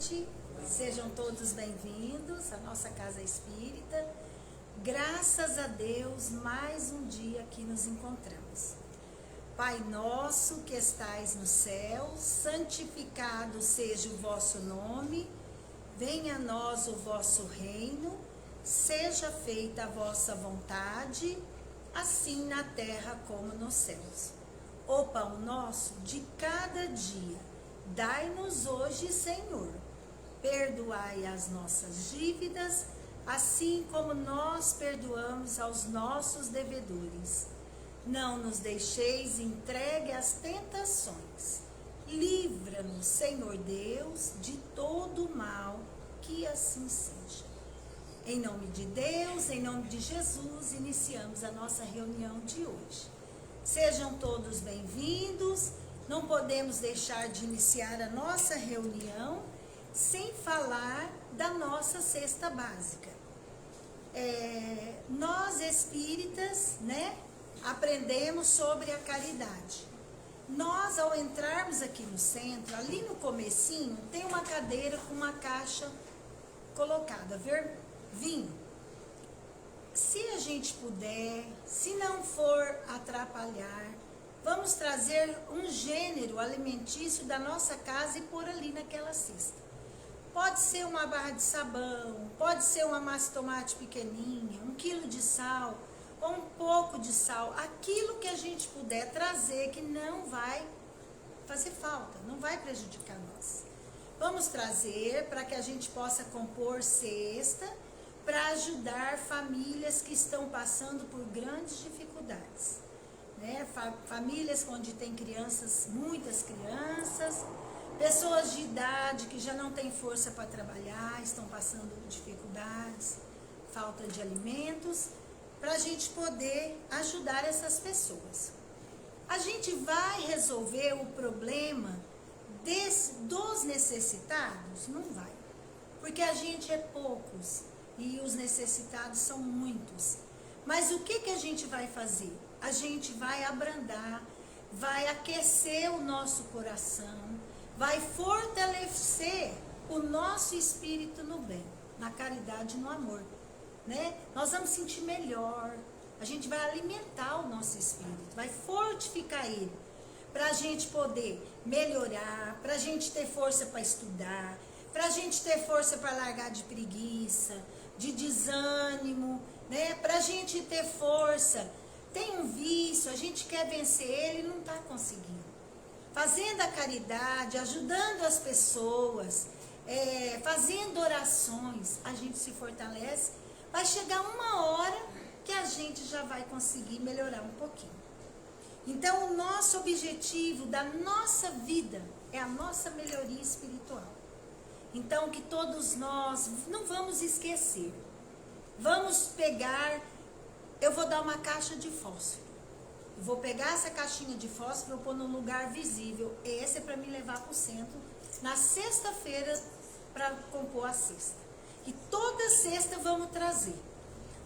noite, sejam todos bem-vindos à nossa casa espírita. Graças a Deus, mais um dia que nos encontramos. Pai nosso que estais no céu, santificado seja o vosso nome, venha a nós o vosso reino, seja feita a vossa vontade, assim na terra como nos céus. O pão nosso de cada dia, dai-nos hoje, Senhor. Perdoai as nossas dívidas, assim como nós perdoamos aos nossos devedores. Não nos deixeis entregue às tentações. Livra-nos, Senhor Deus, de todo o mal, que assim seja. Em nome de Deus, em nome de Jesus, iniciamos a nossa reunião de hoje. Sejam todos bem-vindos. Não podemos deixar de iniciar a nossa reunião sem falar da nossa cesta básica. Nós espíritas, aprendemos sobre a caridade. Nós, ao entrarmos aqui no centro, ali no comecinho, tem uma cadeira com uma caixa colocada, vinho. Se a gente puder, se não for atrapalhar, vamos trazer um gênero alimentício da nossa casa e pôr ali naquela cesta. Pode ser uma barra de sabão, pode ser uma massa de tomate pequenininha, 1 quilo de sal, ou um pouco de sal. Aquilo que a gente puder trazer que não vai fazer falta, não vai prejudicar nós. Vamos trazer para que a gente possa compor cesta, para ajudar famílias que estão passando por grandes dificuldades. Famílias onde tem crianças, muitas crianças, pessoas de idade que já não têm força para trabalhar, estão passando dificuldades, falta de alimentos, para a gente poder ajudar essas pessoas. A gente vai resolver o problema dos necessitados? Não vai, porque a gente é poucos e os necessitados são muitos. Mas o que a gente vai fazer? A gente vai abrandar, vai aquecer o nosso coração, vai fortalecer o nosso espírito no bem, na caridade e no amor. Nós vamos sentir melhor, a gente vai alimentar o nosso espírito, vai fortificar ele, para a gente poder melhorar, para a gente ter força para estudar, para a gente ter força para largar de preguiça, de desânimo, para a gente ter força. Tem um vício, a gente quer vencer ele e não está conseguindo. Fazendo a caridade, ajudando as pessoas, fazendo orações, a gente se fortalece. Vai chegar uma hora que a gente já vai conseguir melhorar um pouquinho. Então, o nosso objetivo da nossa vida é a nossa melhoria espiritual. Então, que todos nós não vamos esquecer. Vamos pegar, eu vou dar uma caixa de fósforo. Eu vou pegar essa caixinha de fósforo e pôr num lugar visível. Esse é para me levar para o centro na sexta-feira para compor a cesta. E toda sexta vamos trazer.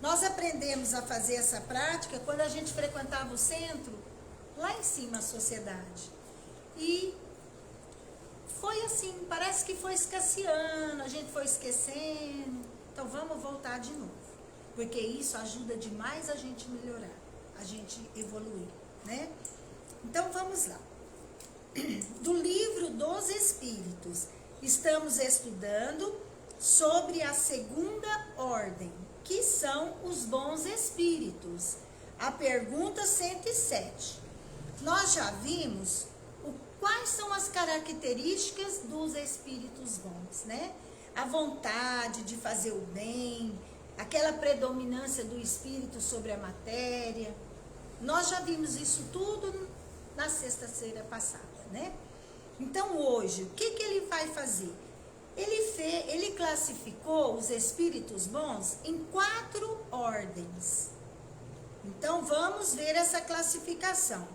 Nós aprendemos a fazer essa prática quando a gente frequentava o centro, lá em cima, a sociedade. E foi assim, parece que foi escasseando, a gente foi esquecendo. Então vamos voltar de novo, porque isso ajuda demais a gente melhorar, a gente evoluir, Então vamos lá. Do livro dos Espíritos, estamos estudando sobre a segunda ordem, que são os bons espíritos. A pergunta 107. Nós já vimos quais são as características dos espíritos bons, A vontade de fazer o bem, aquela predominância do espírito sobre a matéria. Nós já vimos isso tudo na sexta-feira passada, Então hoje, o que ele vai fazer? Ele classificou os espíritos bons em 4 ordens. Então vamos ver essa classificação.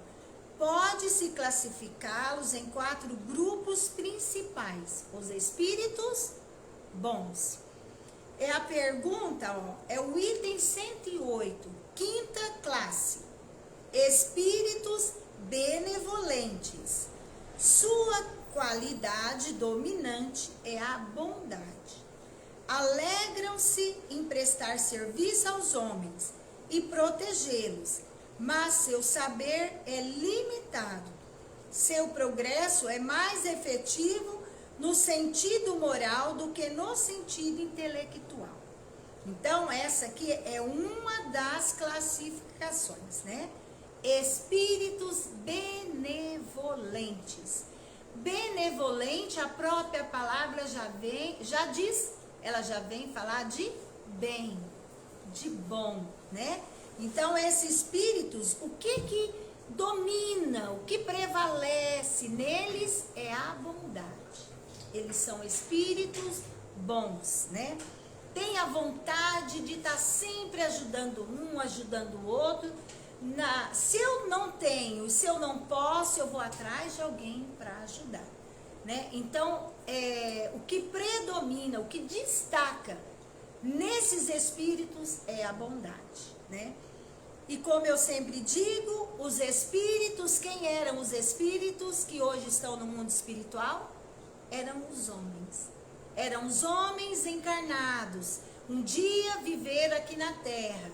Pode-se classificá-los em 4 grupos principais. Os espíritos bons. É a pergunta, é o item 108, 5ª classe. Espíritos benevolentes. Sua qualidade dominante é a bondade. Alegram-se em prestar serviço aos homens e protegê-los, mas seu saber é limitado. Seu progresso é mais efetivo no sentido moral do que no sentido intelectual. Então, essa aqui é uma das classificações, né? Espíritos benevolentes. Benevolente, a própria palavra já diz, ela já vem falar de bem, de bom, né? Então, esses espíritos, o que domina, o que prevalece neles é a bondade. Eles são espíritos bons, né? Tem a vontade de estar sempre ajudando um, ajudando o outro. Se eu não tenho, se eu não posso, eu vou atrás de alguém para ajudar, né? Então, o que predomina, o que destaca nesses espíritos é a bondade, né? E como eu sempre digo, os espíritos, quem eram os espíritos que hoje estão no mundo espiritual? Eram os homens. Eram os homens encarnados. Um dia viveram aqui na Terra.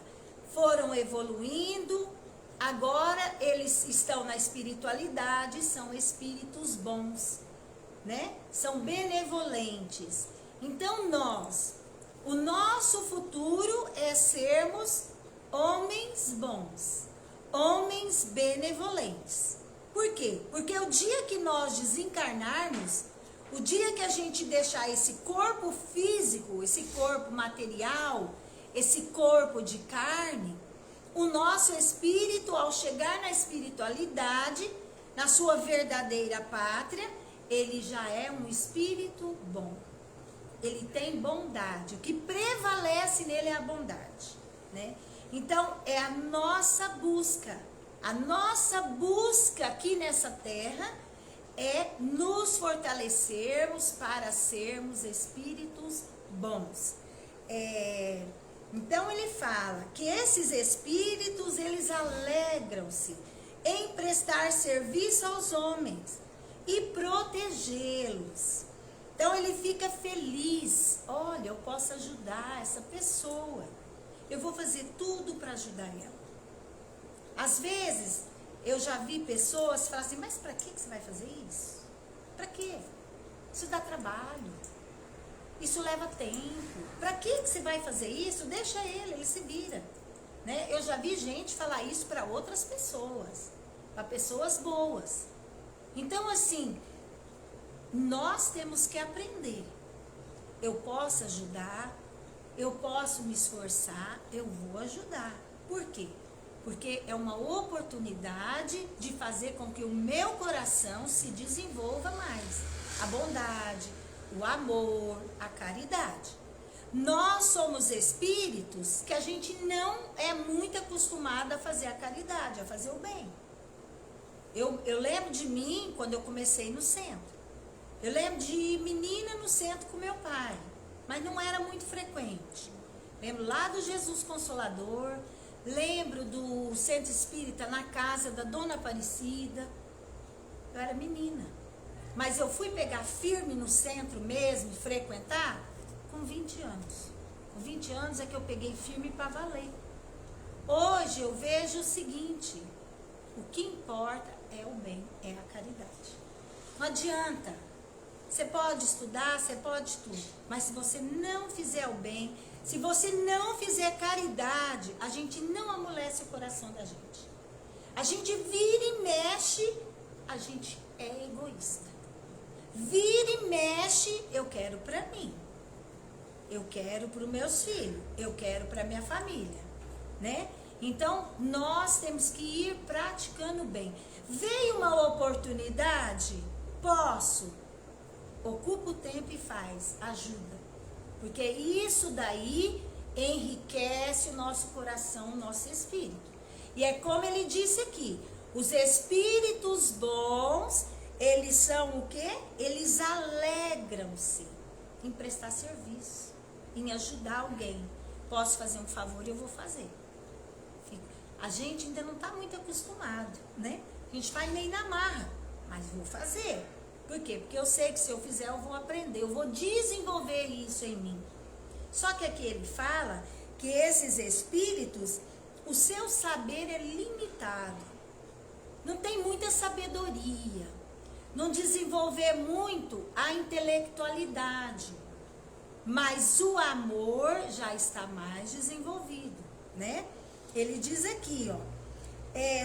Foram evoluindo. Agora eles estão na espiritualidade, são espíritos bons, né? São benevolentes. Então o nosso futuro é sermos homens bons, homens benevolentes. Por quê? Porque o dia que nós desencarnarmos, o dia que a gente deixar esse corpo físico, esse corpo material, esse corpo de carne, o nosso espírito, ao chegar na espiritualidade, na sua verdadeira pátria, ele já é um espírito bom. Ele tem bondade. O que prevalece nele é a bondade, né? Então, é a nossa busca aqui nessa terra é nos fortalecermos para sermos espíritos bons. Então, ele fala que esses espíritos, eles alegram-se em prestar serviço aos homens e protegê-los. Então, ele fica feliz. Olha, eu posso ajudar essa pessoa. Eu vou fazer tudo para ajudar ela. Às vezes, eu já vi pessoas falar assim, mas para que você vai fazer isso? Para quê? Isso dá trabalho. Isso leva tempo. Para que você vai fazer isso? Deixa ele se vira. Né? Eu já vi gente falar isso para outras pessoas. Para pessoas boas. Então, assim, nós temos que aprender. Eu posso ajudar. Eu posso me esforçar, eu vou ajudar. Por quê? Porque é uma oportunidade de fazer com que o meu coração se desenvolva mais. A bondade, o amor, a caridade. Nós somos espíritos que a gente não é muito acostumado a fazer a caridade, a fazer o bem. Eu lembro de mim quando eu comecei no centro. Eu lembro de ir menina no centro com meu pai. Mas não era muito frequente. Lembro lá do Jesus Consolador, lembro do Centro Espírita na casa da Dona Aparecida. Eu era menina. Mas eu fui pegar firme no centro mesmo, frequentar, com 20 anos. Com 20 anos é que eu peguei firme para valer. Hoje eu vejo o seguinte, o que importa é o bem, é a caridade. Não adianta. Você pode estudar, você pode tudo, mas se você não fizer o bem, se você não fizer caridade, a gente não amolece o coração da gente. A gente vira e mexe, a gente é egoísta. Vira e mexe, eu quero para mim, eu quero para os meus filhos, eu quero para minha família, né? Então, nós temos que ir praticando bem. Veio uma oportunidade, posso. Ocupa o tempo e faz, ajuda. Porque isso daí enriquece o nosso coração, o nosso espírito. E é como ele disse aqui, os espíritos bons, eles são o quê? Eles alegram-se em prestar serviço, em ajudar alguém. Posso fazer um favor e eu vou fazer. A gente ainda não está muito acostumado, né? A gente faz meio na marra, mas vou fazer. Por quê? Porque eu sei que se eu fizer eu vou aprender, eu vou desenvolver isso em mim. Só que aqui ele fala que esses espíritos, o seu saber é limitado. Não tem muita sabedoria. Não desenvolver muito a intelectualidade. Mas o amor já está mais desenvolvido, né? Ele diz aqui, ó,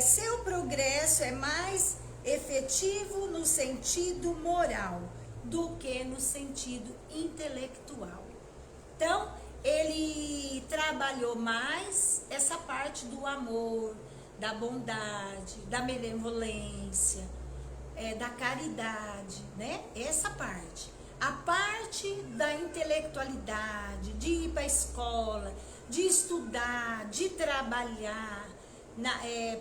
seu progresso é mais efetivo no sentido moral do que no sentido intelectual. Então, ele trabalhou mais essa parte do amor, da bondade, da benevolência, da caridade, né? Essa parte. A parte da intelectualidade, de ir para a escola, de estudar, de trabalhar,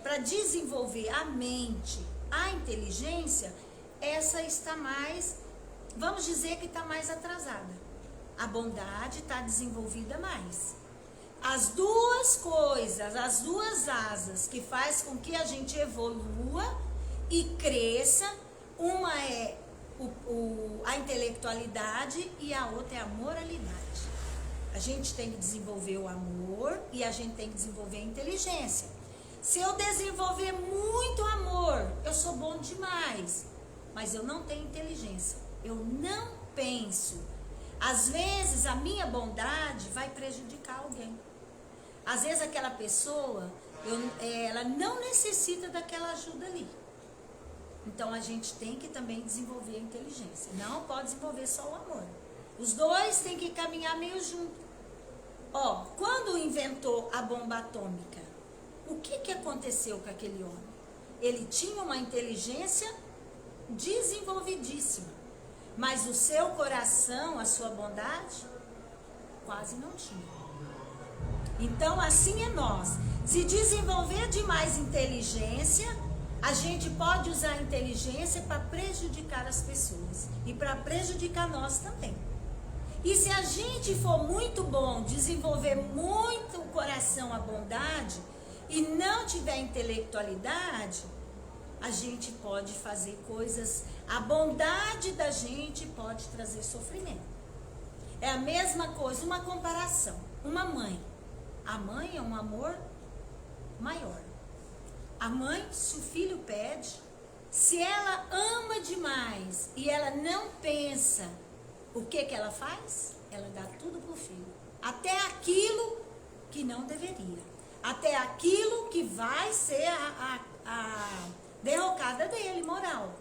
para desenvolver a mente, a inteligência, essa está mais, vamos dizer que está mais atrasada. A bondade está desenvolvida mais. As duas coisas, as duas asas que faz com que a gente evolua e cresça, uma é a intelectualidade e a outra é a moralidade. A gente tem que desenvolver o amor e a gente tem que desenvolver a inteligência. Se eu desenvolver muito amor, eu sou bom demais, mas eu não tenho inteligência, eu não penso. Às vezes a minha bondade vai prejudicar alguém. Às vezes aquela pessoa, ela não necessita daquela ajuda ali. Então a gente tem que também desenvolver a inteligência. Não pode desenvolver só o amor. Os dois têm que caminhar meio junto. Ó, quando inventou a bomba atômica, o que aconteceu com aquele homem? Ele tinha uma inteligência desenvolvidíssima, mas o seu coração, a sua bondade, quase não tinha. Então assim é nós. Se desenvolver demais inteligência, a gente pode usar a inteligência para prejudicar as pessoas e para prejudicar nós também. E se a gente for muito bom, desenvolver muito o coração, a bondade, e não tiver intelectualidade, a gente pode fazer coisas, a bondade da gente pode trazer sofrimento. É a mesma coisa, uma comparação. Uma mãe. A mãe é um amor maior. A mãe, se o filho pede, se ela ama demais e ela não pensa, o que ela faz? Ela dá tudo pro filho. Até aquilo que não deveria. Até aquilo que vai ser a derrocada dele, moral.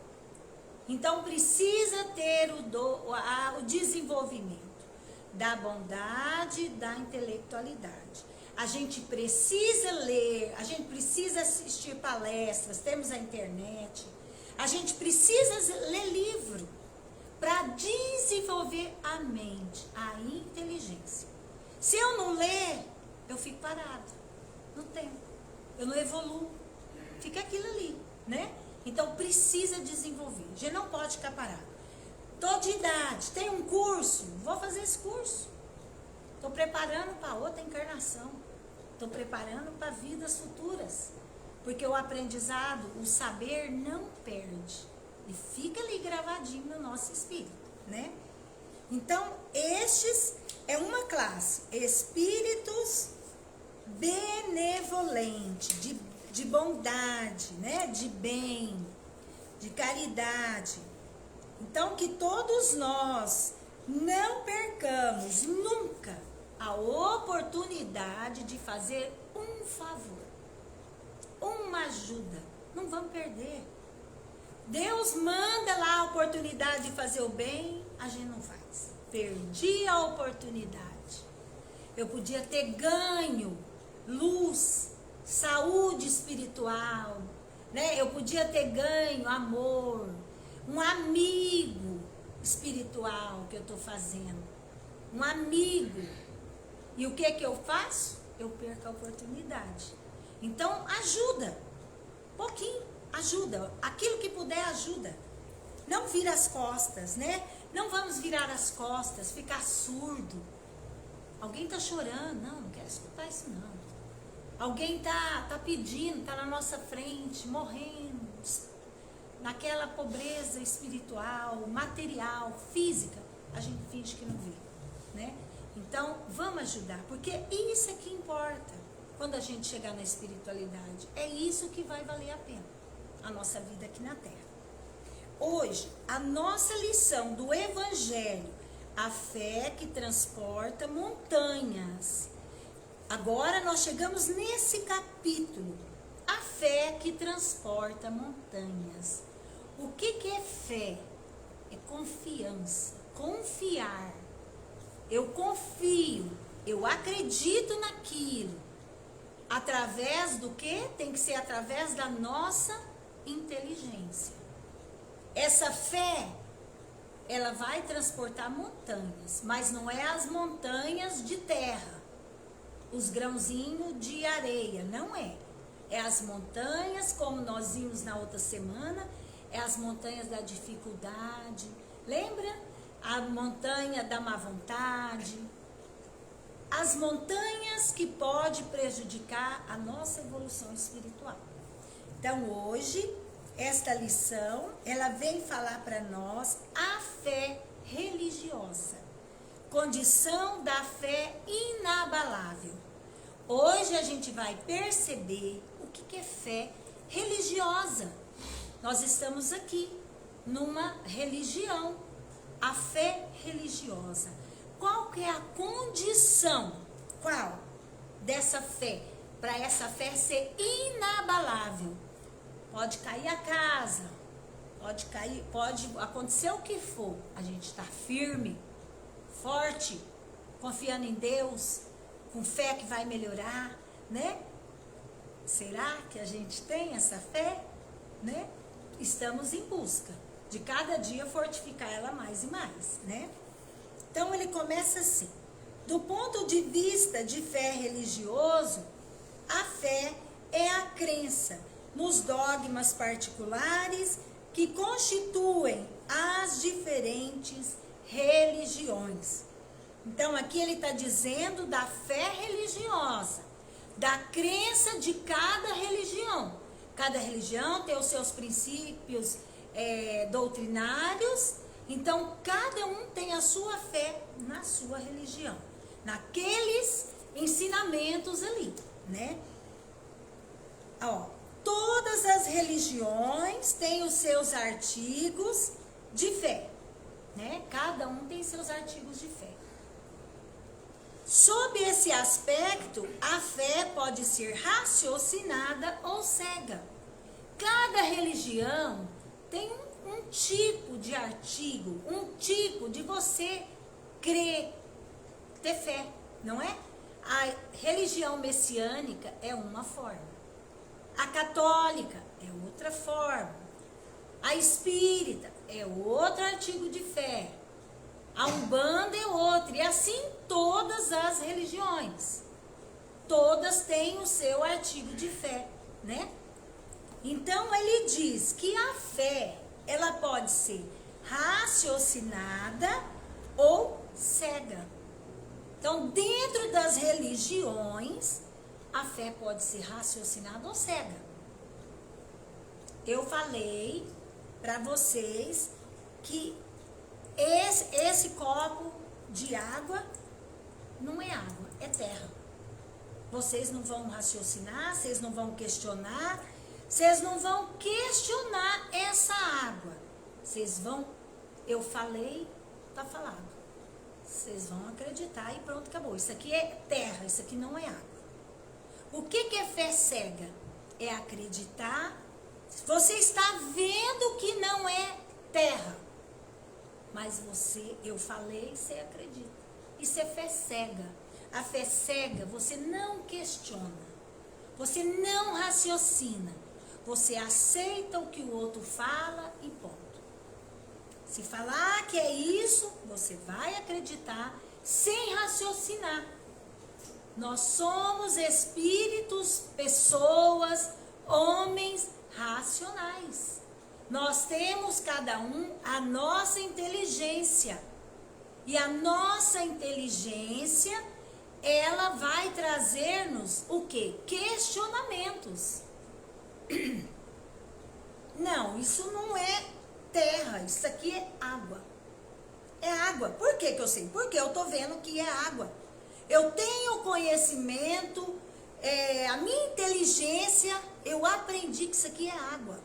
Então precisa ter o desenvolvimento da bondade, da intelectualidade. A gente precisa ler, a gente precisa assistir palestras, temos a internet. A gente precisa ler livro para desenvolver a mente, a inteligência. Se eu não ler, eu fico parado no tempo. Eu não evoluo. Fica aquilo ali, né? Então precisa desenvolver. A gente não pode ficar parado. Tô de idade, tem um curso, vou fazer esse curso. Estou preparando para outra encarnação. Estou preparando para vidas futuras. Porque o aprendizado, o saber não perde. E fica ali gravadinho no nosso espírito, né? Então, estes é uma classe. Espíritos benevolentes, de bondade, né? De bem, de caridade. Então, que todos nós não percamos nunca a oportunidade de fazer um favor, uma ajuda. Não vamos perder. Deus manda lá a oportunidade de fazer o bem, a gente não faz. Perdi a oportunidade. Eu podia ter ganho, luz, saúde espiritual, né? Eu podia ter ganho amor, um amigo espiritual que eu estou fazendo, um amigo. E o que eu faço? Eu perco a oportunidade. Então, ajuda, pouquinho, ajuda, aquilo que puder ajuda. Não vira as costas, né? Não vamos virar as costas, ficar surdo. Alguém está chorando, não quero escutar isso não. Alguém tá pedindo, tá na nossa frente, morrendo. naquela pobreza espiritual, material, física, a gente finge que não vê, né? Então, vamos ajudar, porque isso é que importa quando a gente chegar na espiritualidade. É isso que vai valer a pena, a nossa vida aqui na Terra. Hoje, a nossa lição do Evangelho, a fé que transporta montanhas. Agora nós chegamos nesse capítulo, a fé que transporta montanhas. O que é fé? É confiança, confiar. Eu confio, eu acredito naquilo. Através do quê? Tem que ser através da nossa inteligência. Essa fé, ela vai transportar montanhas, mas não é as montanhas de terra, os grãozinhos de areia, não é. É as montanhas, como nós vimos na outra semana, é as montanhas da dificuldade. Lembra? A montanha da má vontade. As montanhas que pode prejudicar a nossa evolução espiritual. Então, hoje, esta lição, ela vem falar para nós a fé religiosa. Condição da fé inabalável. Hoje a gente vai perceber o que é fé religiosa. Nós estamos aqui numa religião, a fé religiosa. Qual que é a condição? Qual? Dessa fé, para essa fé ser inabalável. Pode cair a casa, pode acontecer o que for. A gente está firme, forte, confiando em Deus, com fé que vai melhorar, né? Será que a gente tem essa fé, né? Estamos em busca de cada dia fortificar ela mais e mais, né? Então ele começa assim: do ponto de vista de fé religioso, a fé é a crença nos dogmas particulares que constituem as diferentes religiões. Então aqui ele está dizendo da fé religiosa, da crença de cada religião. Cada religião tem os seus princípios doutrinários, então cada um tem a sua fé na sua religião, naqueles ensinamentos ali, né? Ó, todas as religiões têm os seus artigos de fé, né? Cada um tem seus artigos de fé. Sob esse aspecto, a fé pode ser raciocinada ou cega. Cada religião tem um tipo de artigo, um tipo de você crer, ter fé, não é? A religião messiânica é uma forma. A católica é outra forma. A espírita é outro artigo de fé. A Umbanda é outra. E assim todas as religiões. Todas têm o seu artigo de fé, né? Então ele diz que a fé, ela pode ser raciocinada ou cega. Então, dentro das religiões, a fé pode ser raciocinada ou cega. Eu falei para vocês que esse copo de água não é água, é terra. Vocês não vão raciocinar, vocês não vão questionar, vocês não vão questionar essa água. Vocês vão, eu falei, tá falado. Vocês vão acreditar e pronto, acabou. Isso aqui é terra, isso aqui não é água. O que é fé cega? É acreditar. Você está vendo que não é terra. Mas eu falei, você acredita. Isso é fé cega. A fé cega, você não questiona. Você não raciocina. Você aceita o que o outro fala e ponto. Se falar que é isso, você vai acreditar sem raciocinar. Nós somos espíritos, pessoas, homens racionais. Nós temos cada um a nossa inteligência. E a nossa inteligência, ela vai trazer-nos o quê? Questionamentos. Não, isso não é terra, isso aqui é água. É água. Por que que eu sei? Porque eu tô vendo que é água. Eu tenho conhecimento, a minha inteligência, eu aprendi que isso aqui é água.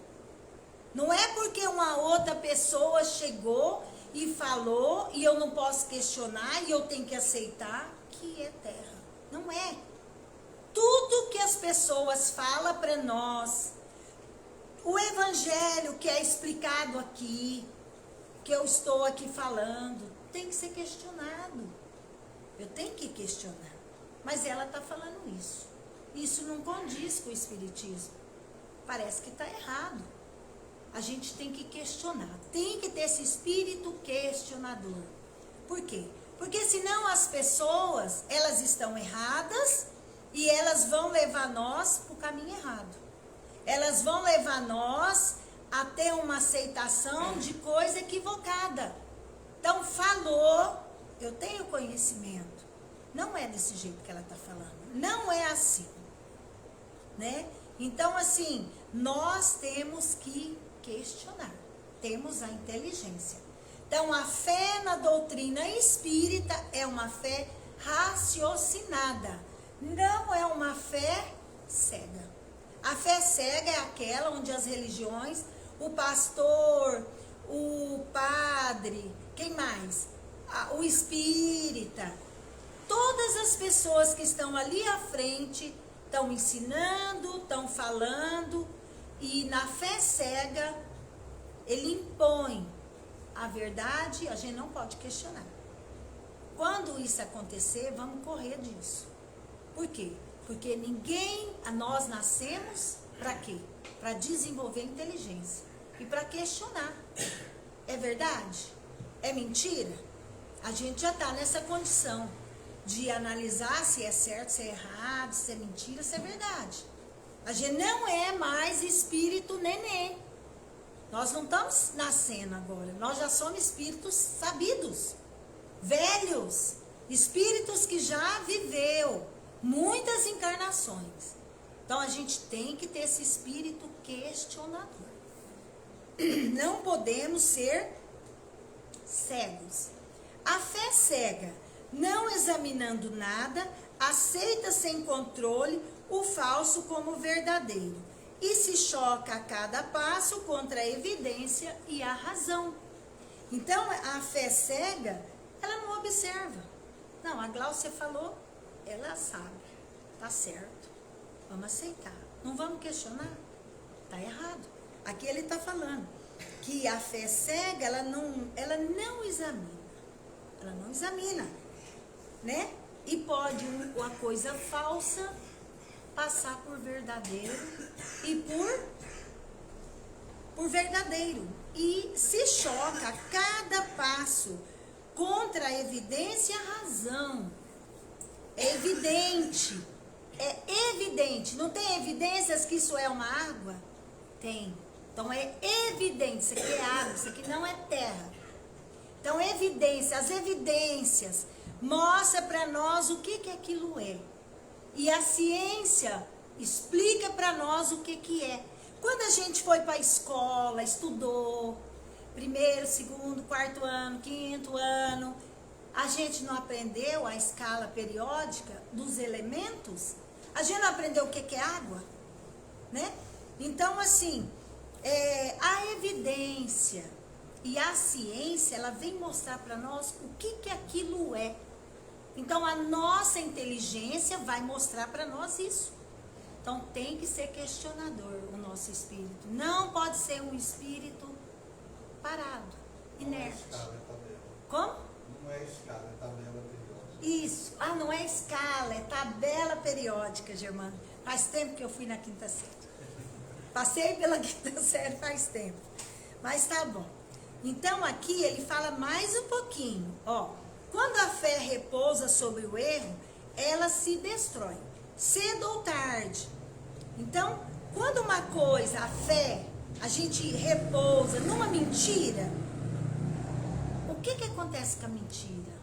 Não é porque uma outra pessoa chegou e falou e eu não posso questionar e eu tenho que aceitar que é terra. Não é. Tudo que as pessoas falam para nós, o evangelho que é explicado aqui, que eu estou aqui falando, tem que ser questionado. Eu tenho que questionar. Mas ela está falando isso. Isso não condiz com o espiritismo. Parece que está errado. A gente tem que questionar. Tem que ter esse espírito questionador. Por quê? Porque senão as pessoas, elas estão erradas e elas vão levar nós para o caminho errado. Elas vão levar nós a ter uma aceitação de coisa equivocada. Então, falou, eu tenho conhecimento. Não é desse jeito que ela está falando. Não é assim. Né? Então, assim, nós temos que questionar. Temos a inteligência. Então, a fé na doutrina espírita é uma fé raciocinada. Não é uma fé cega. A fé cega é aquela onde as religiões, o pastor, o padre, quem mais? O espírita, todas as pessoas que estão ali à frente estão ensinando, estão falando, e na fé cega ele impõe a verdade, a gente não pode questionar. Quando isso acontecer, vamos correr disso. Por quê? Porque nós nascemos para quê? Para desenvolver inteligência e para questionar. É verdade? É mentira? A gente já está nessa condição de analisar se é certo, se é errado, se é mentira, se é verdade. A gente não é mais espírito neném. Nós não estamos nascendo agora. Nós já somos espíritos sabidos, velhos, espíritos que já viveu muitas encarnações. Então a gente tem que ter esse espírito questionador. Não podemos ser cegos. A fé cega, não examinando nada, aceita sem controle o falso como verdadeiro e se choca a cada passo contra a evidência e a razão. Então a fé cega, ela não observa. Não, a Gláucia falou, ela sabe, tá certo, vamos aceitar, não vamos questionar, tá errado. Aqui ele tá falando que a fé cega, ela não examina, né? E pode uma coisa falsa passar por verdadeiro e por verdadeiro. E se choca a cada passo contra a evidência e a razão. É evidente. Não tem evidências que isso é uma água? Tem. Então é evidente, isso aqui é água, isso aqui não é terra. Então as evidências mostram para nós o que aquilo é. E a ciência explica para nós o que é. Quando a gente foi para a escola, estudou, 1º, 2º, 4º ano, 5º ano, a gente não aprendeu a escala periódica dos elementos? A gente não aprendeu o que é água? Né? Então, assim, a evidência e a ciência, ela vem mostrar para nós o que aquilo é. Então, a nossa inteligência vai mostrar para nós isso. Então, tem que ser questionador o nosso espírito. Não pode ser um espírito parado, inerte. Não é escala, é tabela. Como? Não é escala, é tabela periódica. Isso. Ah, não é escala, é tabela periódica, Germano. Faz tempo que eu fui na quinta série. Passei pela quinta série faz tempo. Mas tá bom. Então, aqui ele fala mais um pouquinho, ó. Quando a fé repousa sobre o erro, ela se destrói, cedo ou tarde. Então, quando uma coisa, a fé, a gente repousa numa mentira, o que acontece com a mentira?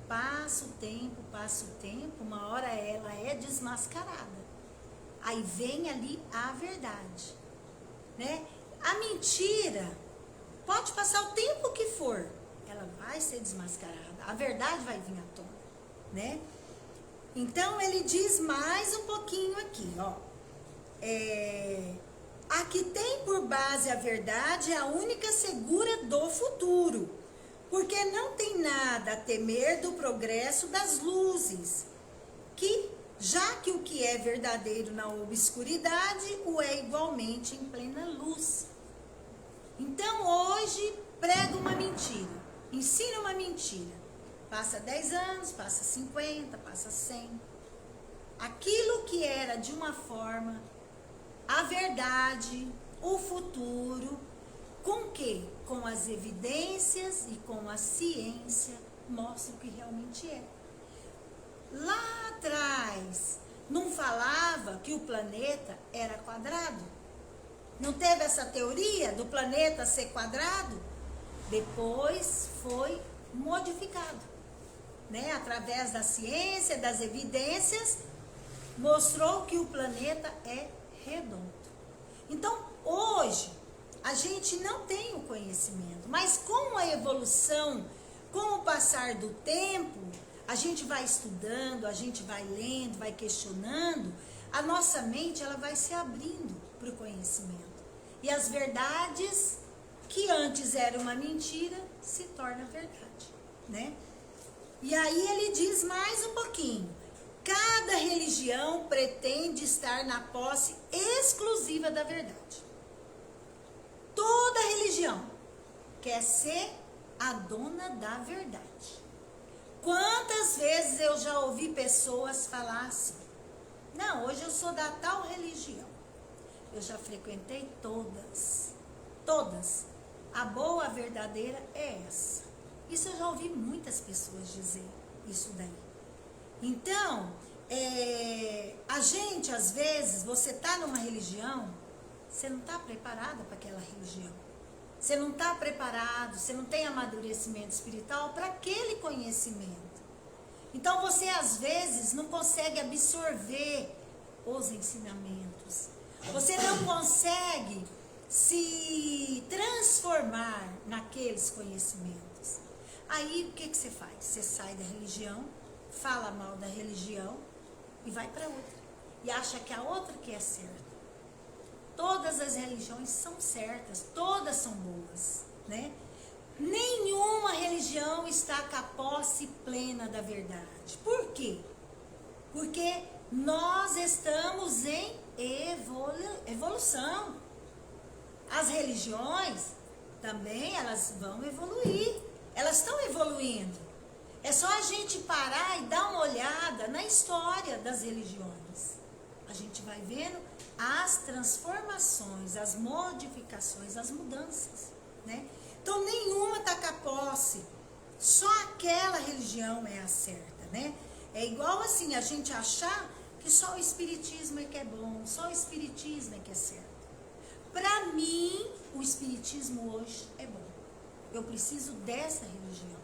Passa o tempo, uma hora ela é desmascarada. Aí vem ali a verdade, né? A mentira pode passar o tempo que for, ela vai ser desmascarada, a verdade vai vir à tona, né? Então ele diz mais um pouquinho aqui, ó. A que tem por base a verdade é a única segura do futuro, porque não tem nada a temer do progresso das luzes, já que o que é verdadeiro na obscuridade o é igualmente em plena luz. Então hoje prega uma mentira, ensina uma mentira, passa 10 anos, passa 50, passa 100. Aquilo que era de uma forma, a verdade, o futuro, com quê? Com as evidências e com a ciência, mostra o que realmente é. Lá atrás, não falava que o planeta era quadrado? Não teve essa teoria do planeta ser quadrado? Depois foi modificado, né? Através da ciência, das evidências, mostrou que o planeta é redondo. Então, hoje, a gente não tem o conhecimento, mas com a evolução, com o passar do tempo, a gente vai estudando, a gente vai lendo, vai questionando, a nossa mente ela vai se abrindo para o conhecimento. E as verdades que antes era uma mentira se torna verdade, né? E aí ele diz mais um pouquinho. Cada religião pretende estar na posse exclusiva da verdade. Toda religião quer ser a dona da verdade. Quantas vezes eu já ouvi pessoas falar assim: não, hoje eu sou da tal religião. Eu já frequentei todas. A boa, a verdadeira é essa. Isso eu já ouvi muitas pessoas dizer isso daí. Então, a gente, às vezes, você está numa religião, você não está preparada para aquela religião. Você não está preparado, você não tem amadurecimento espiritual para aquele conhecimento. Então, você, às vezes, não consegue absorver os ensinamentos. Você não consegue se transformar naqueles conhecimentos. Aí, o que você faz? Você sai da religião, fala mal da religião e vai para outra. E acha que a outra que é certa. Todas as religiões são certas, todas são boas, né? Nenhuma religião está com a posse plena da verdade. Por quê? Porque nós estamos em evolução. As religiões também, elas vão evoluir. Elas estão evoluindo. É só a gente parar e dar uma olhada na história das religiões. A gente vai vendo as transformações, as modificações, as mudanças, né? Então, nenhuma está com a posse. Só aquela religião é a certa, né? É igual assim, a gente achar que só o espiritismo é que é bom, só o espiritismo é que é certo. Para mim, o espiritismo hoje é bom. Eu preciso dessa religião.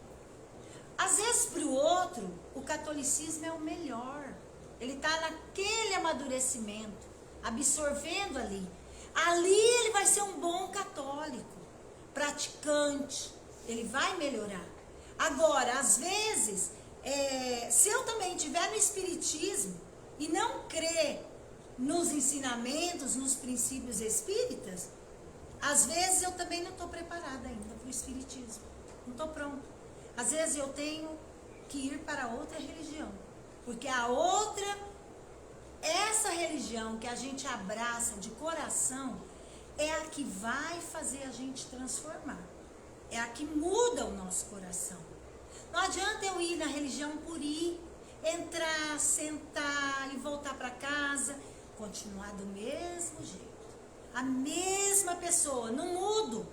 Às vezes, para o outro, o catolicismo é o melhor. Ele está naquele amadurecimento, absorvendo ali. Ali ele vai ser um bom católico, praticante. Ele vai melhorar. Agora, às vezes, se eu também estiver no espiritismo e não crer nos ensinamentos, nos princípios espíritas, às vezes eu também não estou preparada ainda para o espiritismo. Não estou pronta. Às vezes eu tenho que ir para outra religião. Porque a outra, essa religião que a gente abraça de coração, é a que vai fazer a gente transformar. É a que muda o nosso coração. Não adianta eu ir na religião por ir, entrar, sentar e voltar para casa, continuar do mesmo jeito. A mesma pessoa, não mudo.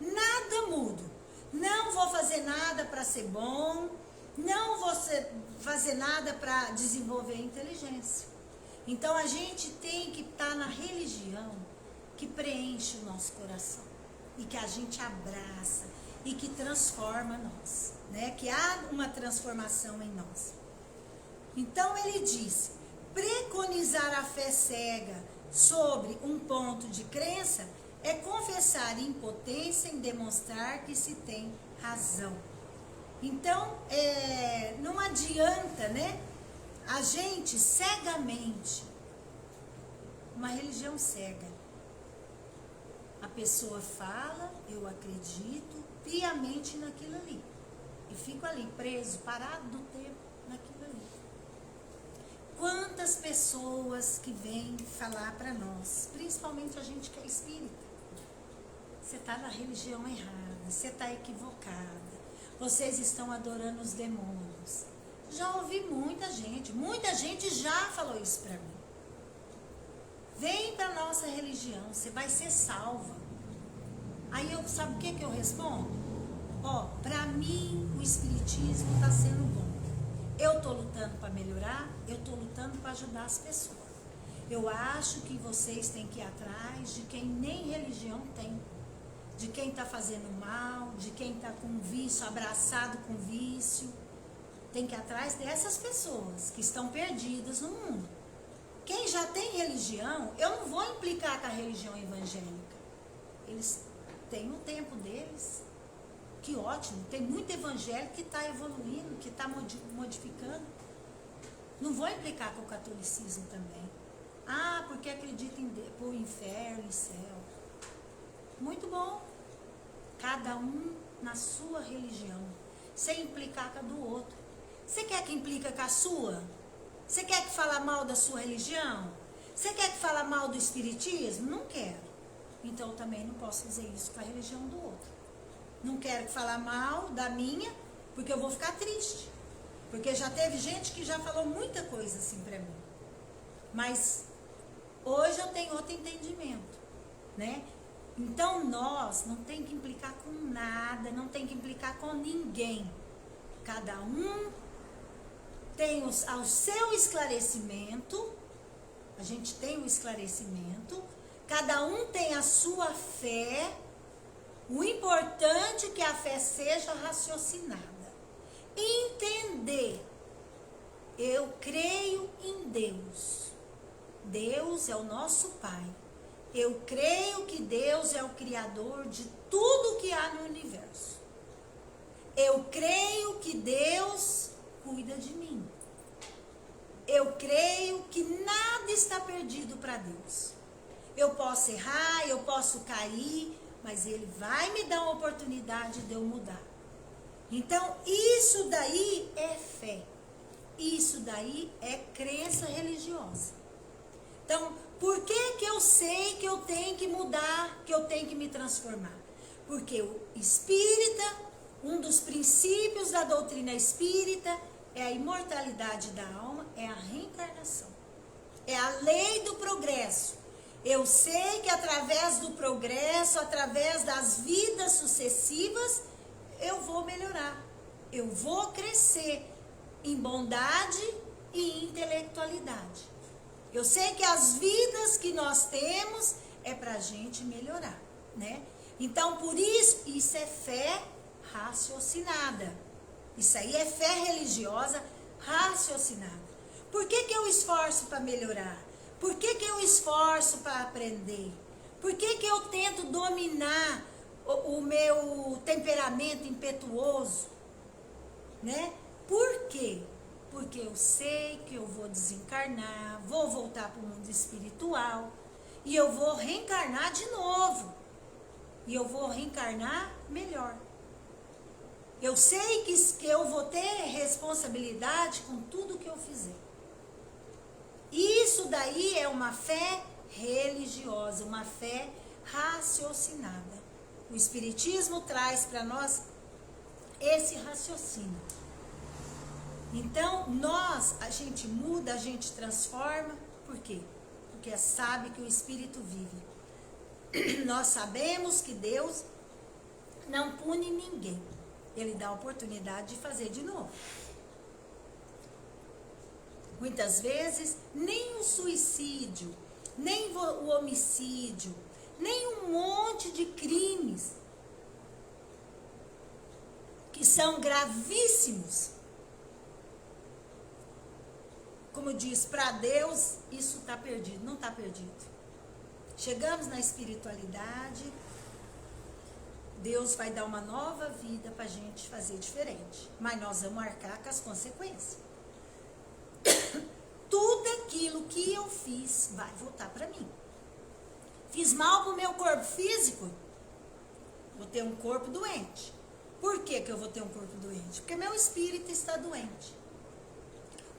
Nada mudo. Não vou fazer nada para ser bom, não vou fazer nada para desenvolver inteligência. Então a gente tem que estar na religião que preenche o nosso coração e que a gente abraça e que transforma nós, né? Que há uma transformação em nós. Então ele disse: preconizar a fé cega sobre um ponto de crença é confessar impotência em demonstrar que se tem razão. Então, não adianta, né, a gente cegamente, uma religião cega. A pessoa fala, eu acredito piamente naquilo ali. E fico ali preso, parado do tempo naquilo ali. Quantas pessoas que vêm falar para nós, principalmente a gente que é espírita, você está na religião errada, você está equivocada, vocês estão adorando os demônios. Já ouvi muita gente já falou isso para mim. Vem para nossa religião, você vai ser salva. Aí sabe o que eu respondo? Para mim o espiritismo está sendo bom. Eu estou lutando para melhorar, eu estou lutando para ajudar as pessoas. Eu acho que vocês têm que ir atrás de quem nem religião tem. De quem está fazendo mal, de quem está com vício, abraçado com vício. Tem que ir atrás dessas pessoas que estão perdidas no mundo. Quem já tem religião, eu não vou implicar com a religião evangélica. Eles têm o tempo deles. Que ótimo, tem muito evangélico que está evoluindo, que está modificando. Não vou implicar com o catolicismo também. Porque acredita por inferno e céu. Muito bom. Cada um na sua religião, sem implicar com a do outro. Você quer que implica com a sua? Você quer que fala mal da sua religião? Você quer que fala mal do espiritismo? Não quero. Então eu também não posso fazer isso com a religião do outro. Não quero falar mal da minha, porque eu vou ficar triste. Porque já teve gente que já falou muita coisa assim pra mim. Mas hoje eu tenho outro entendimento, né? Então nós não tem que implicar com nada, não tem que implicar com ninguém. Cada um tem o seu esclarecimento, a gente tem o esclarecimento, cada um tem a sua fé. O importante é que a fé seja raciocinada. Entender. Eu creio em Deus. Deus é o nosso Pai. Eu creio que Deus é o Criador de tudo que há no universo. Eu creio que Deus cuida de mim. Eu creio que nada está perdido para Deus. Eu posso errar, eu posso cair, mas Ele vai me dar uma oportunidade de eu mudar. Então, isso daí é fé. Isso daí é crença religiosa. Então, por que eu sei que eu tenho que mudar, que eu tenho que me transformar? Porque o espírita, um dos princípios da doutrina espírita, é a imortalidade da alma, é a reencarnação. É a lei do progresso. Eu sei que através do progresso, através das vidas sucessivas, eu vou melhorar. Eu vou crescer em bondade e intelectualidade. Eu sei que as vidas que nós temos é para a gente melhorar, né? Então, por isso é fé raciocinada. Isso aí é fé religiosa raciocinada. Por que eu esforço para melhorar? Por que eu esforço para aprender? Por que eu tento dominar o meu temperamento impetuoso? Né? Por quê? Porque eu sei que eu vou desencarnar, vou voltar para o mundo espiritual e eu vou reencarnar de novo. E eu vou reencarnar melhor. Eu sei que eu vou ter responsabilidade com tudo que eu fizer. Isso daí é uma fé religiosa, uma fé raciocinada. O Espiritismo traz para nós esse raciocínio. Então, a gente muda, a gente transforma. Por quê? Porque sabe que o Espírito vive. Nós sabemos que Deus não pune ninguém. Ele dá a oportunidade de fazer de novo. Muitas vezes, nem o suicídio, nem o homicídio, nem um monte de crimes que são gravíssimos. Como diz, para Deus, isso está perdido. Não está perdido. Chegamos na espiritualidade, Deus vai dar uma nova vida para a gente fazer diferente. Mas nós vamos arcar com as consequências. Tudo aquilo que eu fiz vai voltar para mim. Fiz mal para o meu corpo físico, vou ter um corpo doente. Por que eu vou ter um corpo doente? Porque meu espírito está doente.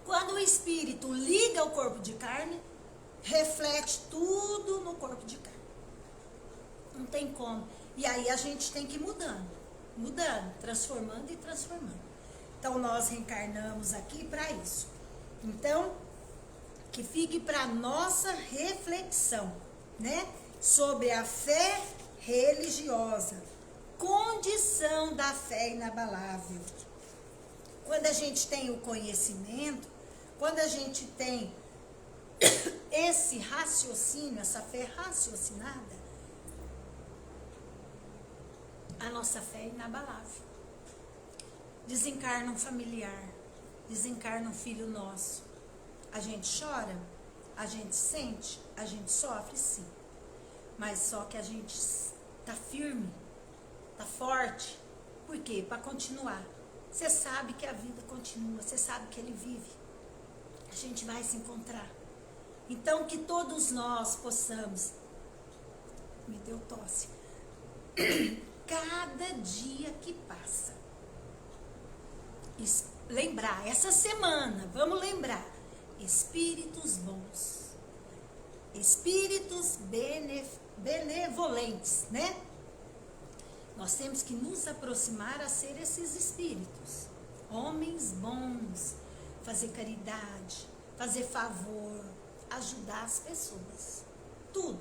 Quando o espírito liga ao corpo de carne, reflete tudo no corpo de carne. Não tem como. E aí a gente tem que ir mudando, transformando e transformando. Então nós reencarnamos aqui para isso. Então, que fique para nossa reflexão, né? Sobre a fé religiosa, condição da fé inabalável. Quando a gente tem o conhecimento, quando a gente tem esse raciocínio, essa fé raciocinada, a nossa fé é inabalável. Desencarna um familiar, desencarna um filho nosso. A gente chora, a gente sente, a gente sofre, sim. Mas só que a gente tá firme, tá forte. Por quê? Para continuar. Você sabe que a vida continua, você sabe que ele vive. A gente vai se encontrar. Então que todos nós possamos, me deu tosse, cada dia que passa, lembrar, essa semana, vamos lembrar, espíritos bons, espíritos benevolentes, né? Nós temos que nos aproximar a ser esses espíritos, homens bons, fazer caridade, fazer favor, ajudar as pessoas, tudo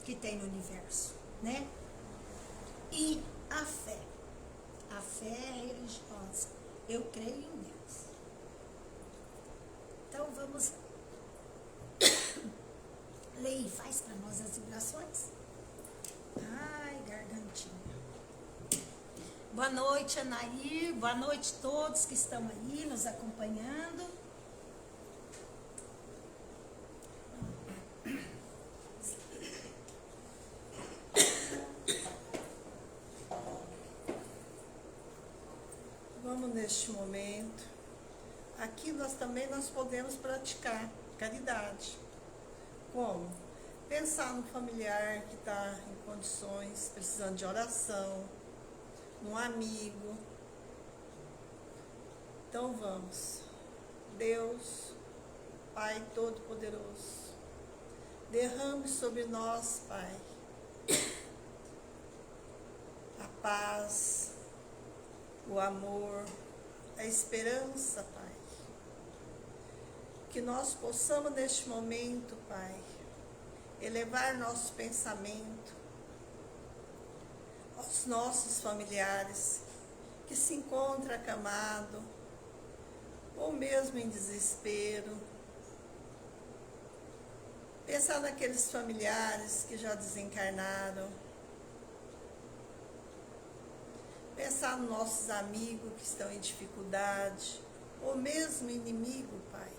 que tem no universo, né? E a fé religiosa, eu creio em Deus. Então vamos ler e faz para nós as vibrações. Ai, gargantinha. Boa noite, Anair, boa noite a todos que estão aí nos acompanhando. Vamos neste momento, aqui nós podemos praticar caridade. Como? Pensar no familiar que está em condições, precisando de oração, num amigo. Então vamos. Deus, Pai Todo-Poderoso, derrame sobre nós, Pai, a paz, o amor, a esperança, Pai. Que nós possamos neste momento, Pai, elevar nosso pensamento aos nossos familiares que se encontram acamados ou mesmo em desespero. Pensar naqueles familiares que já desencarnaram. Pensar nos nossos amigos que estão em dificuldade, ou mesmo inimigo, Pai.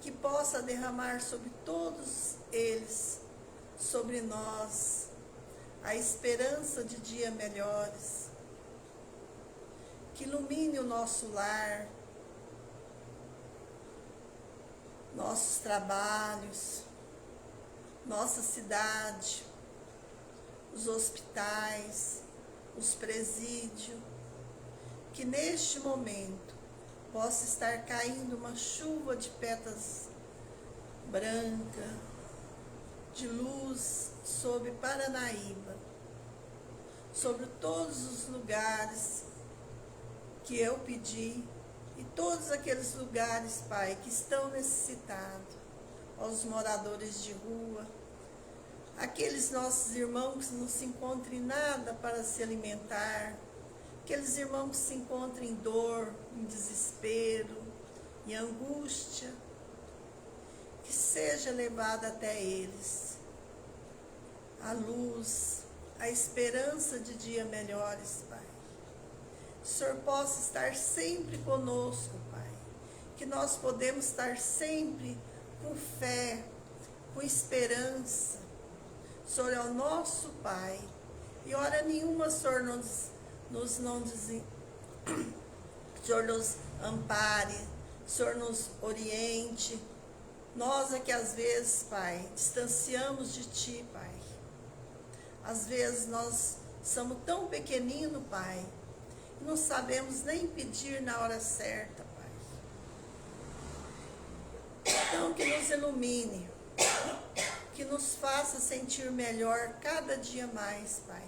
Que possa derramar sobre todos eles, sobre nós, a esperança de dias melhores. Que ilumine o nosso lar, nossos trabalhos, nossa cidade, os hospitais, os presídios, que neste momento possa estar caindo uma chuva de pétalas branca, de luz sobre Paranaíba, sobre todos os lugares que eu pedi e todos aqueles lugares, Pai, que estão necessitados, aos moradores de rua, aqueles nossos irmãos que não se encontram em nada para se alimentar, aqueles irmãos que se encontram em dor, em desespero, em angústia, que seja levada até eles a luz, a esperança de dias melhores, Pai. Que o Senhor possa estar sempre conosco, Pai, que nós podemos estar sempre com fé, com esperança. O Senhor é o nosso Pai. E hora nenhuma o Senhor o Senhor nos ampare, o Senhor nos oriente. Nós é que às vezes, Pai, distanciamos de Ti, Pai. Às vezes nós somos tão pequeninos, Pai, e não sabemos nem pedir na hora certa, Pai. Então, que nos ilumine, que nos faça sentir melhor cada dia mais, Pai.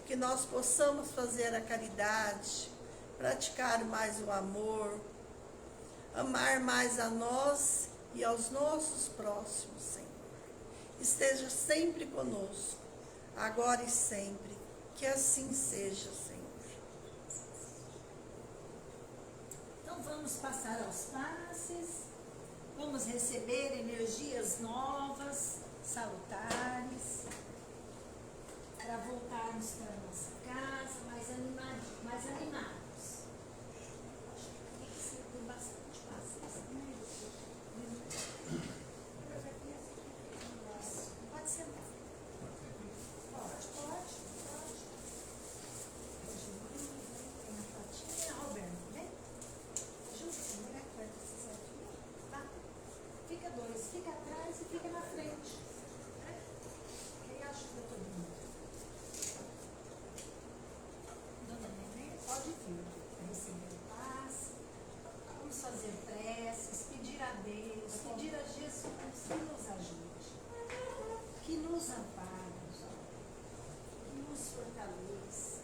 Que nós possamos fazer a caridade, praticar mais o amor, amar mais a nós e aos nossos próximos, Senhor. Esteja sempre conosco, agora e sempre. Que assim seja, Senhor. Então vamos passar aos passes. Vamos receber energias novas, salutares, para voltarmos para a nossa casa mais animados. Acho que tem que ser com bastante paciência, né? Pode ser. Pode. Tem a Fatinha, Roberto, né? Junto, né? Perto desse certinho. Tá? Fica dois, fica atrás e fica na frente. Quem ajuda todo mundo? Dona Nenê, pode vir para receber o passe. Vamos fazer preces, pedir a Deus, pedir a Jesus que nos ajude, que nos ampare, que nos fortaleça.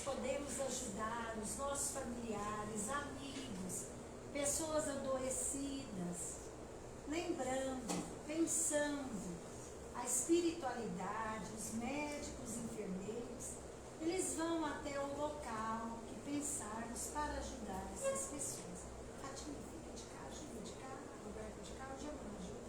Podemos ajudar os nossos familiares, amigos, pessoas adoecidas, lembrando, pensando, a espiritualidade, os médicos, enfermeiros, eles vão até o local que pensarmos para ajudar essas pessoas. Ratinho, fica de cá, Júlia de cá, Roberto de cá, o Giovanni ajuda.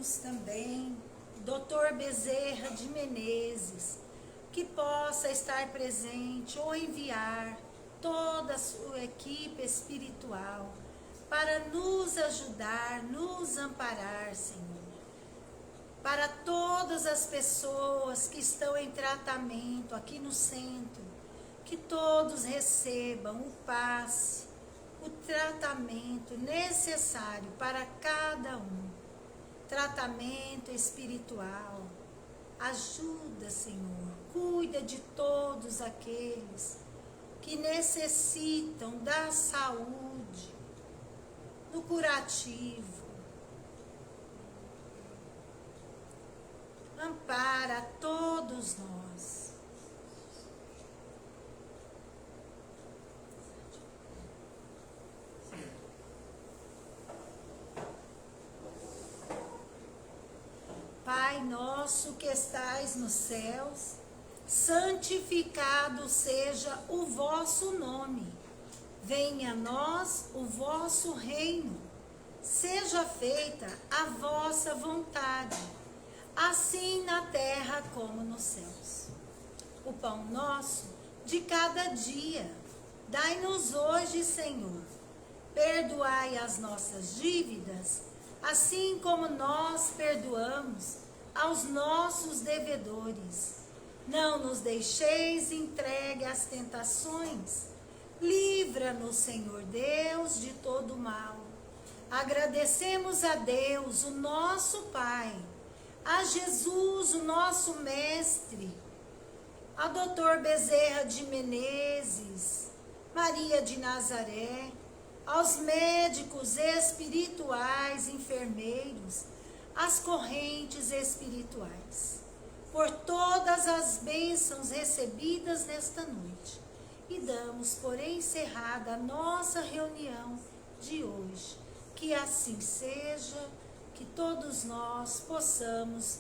pedimos também, Dr. Bezerra de Menezes, que possa estar presente ou enviar toda a sua equipe espiritual para nos ajudar, nos amparar, Senhor. Para todas as pessoas que estão em tratamento aqui no centro, que todos recebam o passe, o tratamento necessário para cada um. Tratamento espiritual. Ajuda, Senhor. Cuida de todos aqueles que necessitam da saúde, do curativo. Ampara a todos nós. Pai nosso que estais nos céus, santificado seja o vosso nome. Venha a nós o vosso reino. Seja feita a vossa vontade, assim na terra como nos céus. O pão nosso de cada dia, dai-nos hoje, Senhor. Perdoai as nossas dívidas, assim como nós perdoamos aos nossos devedores. Não nos deixeis entregue às tentações. Livra-nos, Senhor Deus, de todo mal. Agradecemos a Deus, o nosso Pai, a Jesus, o nosso Mestre, a Dr. Bezerra de Menezes, Maria de Nazaré, aos médicos espirituais, enfermeiros, as correntes espirituais, por todas as bênçãos recebidas nesta noite. E damos por encerrada a nossa reunião de hoje. Que assim seja, que todos nós possamos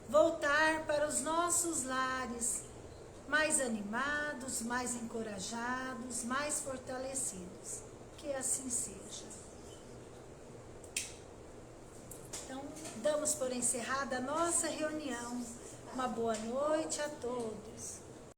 voltar para os nossos lares mais animados, mais encorajados, mais fortalecidos. Que assim seja. Então, damos por encerrada a nossa reunião. Uma boa noite a todos.